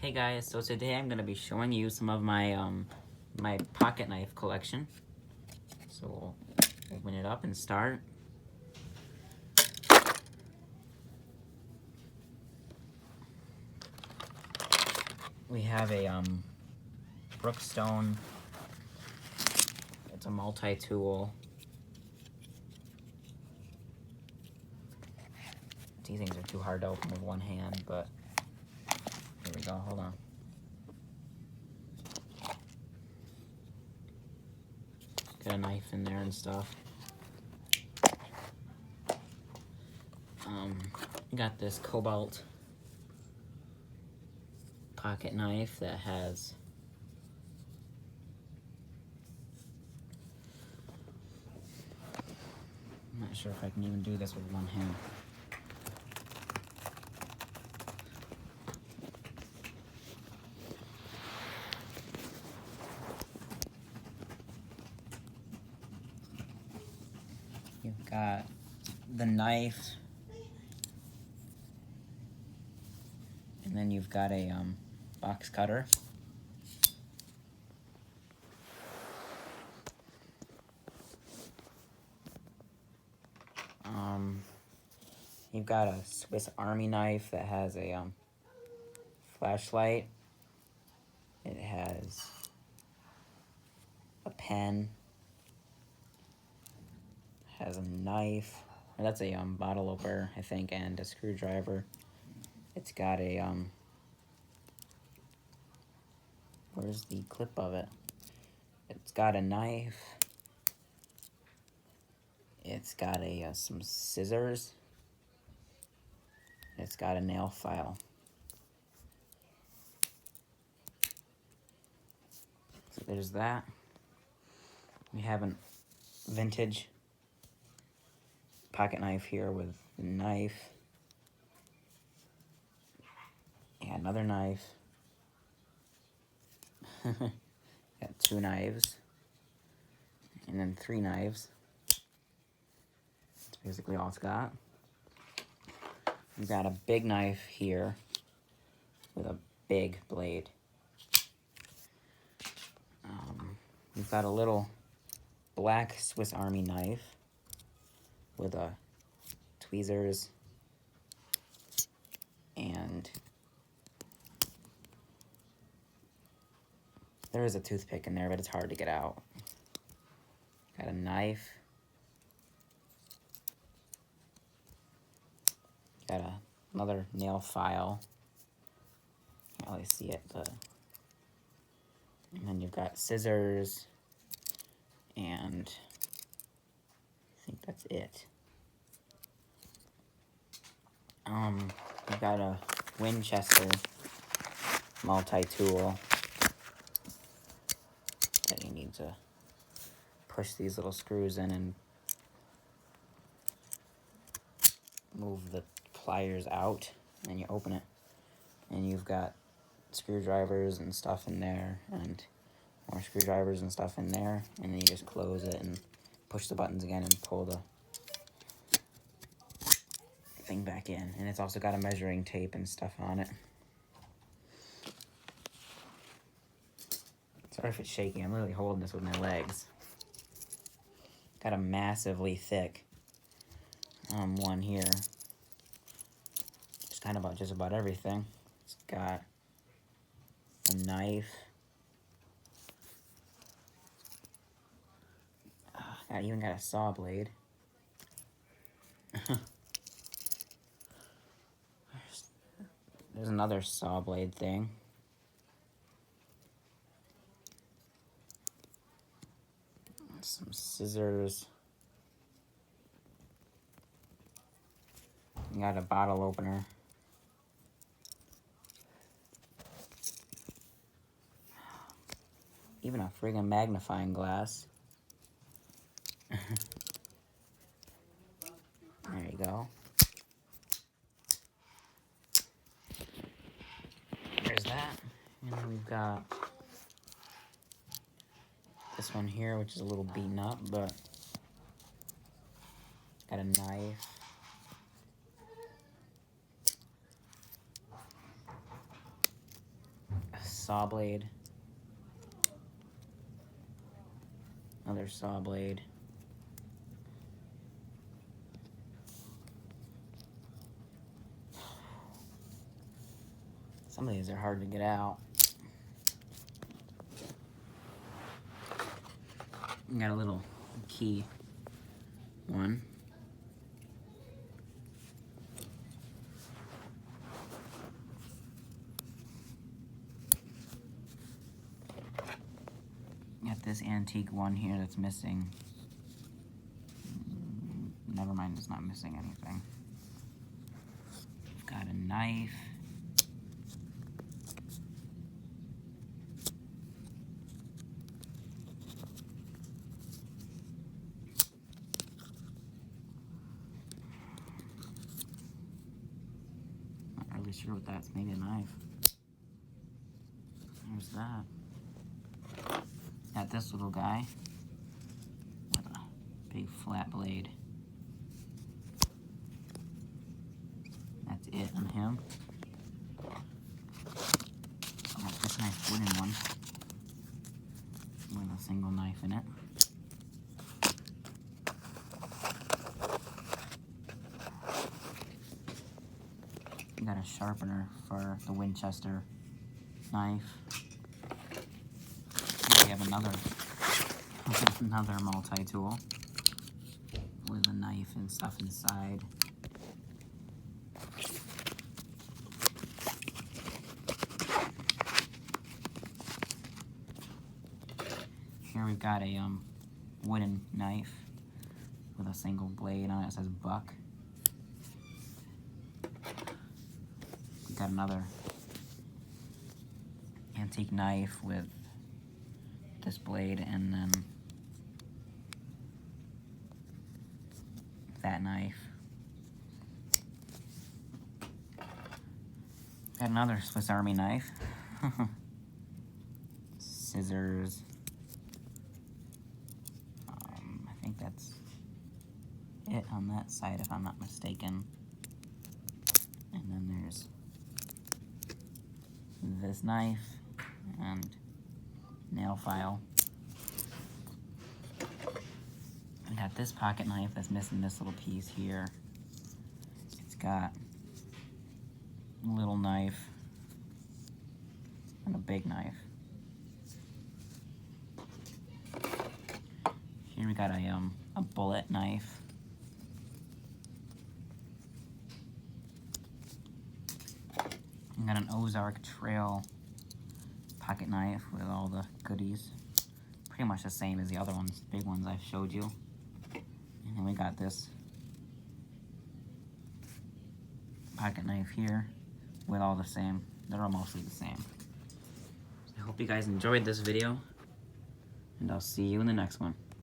Hey guys, so today I'm going to be showing you some of my my pocket knife collection. So we'll open it up and start. We have a Brookstone. It's a multi-tool. These things are too hard to open with one hand, but here we go, hold on. Got a knife in there and stuff. Got this Cobalt pocket knife that has I'm not sure if I can even do this with one hand. You've got the knife, and then you've got a box cutter. You've got a Swiss Army knife that has a flashlight. It has a pen. Has a knife. That's a bottle opener, I think, and a screwdriver. It's got a where's the clip of it? It's got a knife. It's got a some scissors. It's got a nail file. So there's that. We have a vintage pocket knife here with a knife. Yeah, another knife. Got two knives. And then three knives. That's basically all it's got. We've got a big knife here with a big blade. We've got a little black Swiss Army knife with tweezers and there is a toothpick in there, but it's hard to get out. Got a knife. Got another nail file. Can't really see it, but and then you've got scissors, and I think that's it. We've got a Winchester multi-tool that you need to push these little screws in and move the pliers out, and you open it, and you've got screwdrivers and stuff in there, and more screwdrivers and stuff in there, and then you just close it and push the buttons again and pull the thing back in. And it's also got a measuring tape and stuff on it. Sorry if it's shaky, I'm literally holding this with my legs. Got a massively thick one here. It's kind of just about everything. It's got a knife. I even got a saw blade. There's another saw blade thing. Some scissors. You got a bottle opener. Even a friggin' magnifying glass. There you go. There's that. And then we've got this one here, which is a little beaten up, but got a knife. saw blade. Another saw blade. Some of these are hard to get out. You got a little key one. Got this antique one here that's missing. Never mind, it's not missing anything. Got a knife. Not really sure what that's. Maybe a knife. There's that. Got this little guy with a big flat blade. That's it on him. Got this nice wooden one with a single knife in it. Got a sharpener for the Winchester knife. We have another multi-tool with a knife and stuff inside. Here we've got a wooden knife with a single blade on it. It says Buck. We've got another antique knife with this blade and then that knife. Got another Swiss Army knife. Scissors. I think that's it on that side if I'm not mistaken. And then there's this knife and nail file. I got this pocket knife that's missing this little piece here. It's got a little knife and a big knife. Here we got a bullet knife. I got an Ozark Trail pocket knife with all the goodies. Pretty much the same as the other ones, big ones I've showed you. And then we got this pocket knife here with all the same. They're all mostly the same. I hope you guys enjoyed this video, and I'll see you in the next one.